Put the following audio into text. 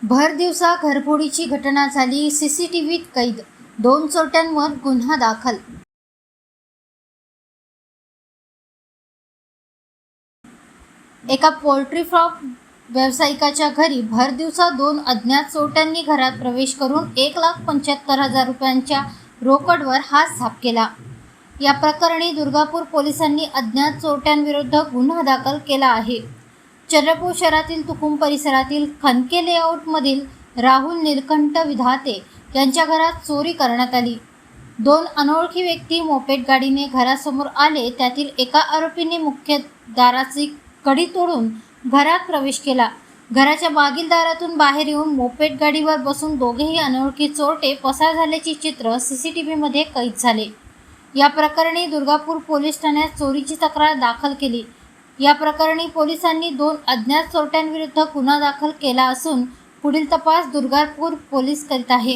भर दिवसा घरफोडीची घटना झाली, सीसीटीव्हीत कैद, 2 चोरट्यांवर गुन्हा दाखल. एका पोल्ट्री फार्म व्यावसायिकाच्या घरी भर दिवसा 2 अज्ञात चोरट्यांनी घरात प्रवेश करून 1,75,000 रुपयांच्या रोकडवर हात साफ केला. या प्रकरणी दुर्गापूर पोलिसांनी अज्ञात चोरट्यांविरुद्ध गुन्हा दाखल केला आहे. चंद्रपूर शहरातील तुकुम परिसरातील खनके लेआउटमधील राहुल नीलकंठ विधाते यांच्या घरात चोरी करण्यात आली. 2 अनोळखी व्यक्ती मोपेड गाडीने घरासमोर आले. त्यातील एका आरोपीने मुख्य दाराची कडी तोडून घरात प्रवेश केला. घराच्या मागील दारातून बाहेर येऊन मोपेड गाडीवर बसून दोघेही अनोळखी चोरटे पसार झाल्याचे चित्र सीसीटीव्हीमध्ये कैद झाले. या प्रकरणी दुर्गापूर पोलीस ठाण्यात चोरीची तक्रार दाखल केली. या प्रकरणी पोलिसांनी 2 अज्ञात चोरट्यांविरुद्ध गुन्हा दाखल केला असून पुढील तपास दुर्गापूर पोलीस करीत आहे.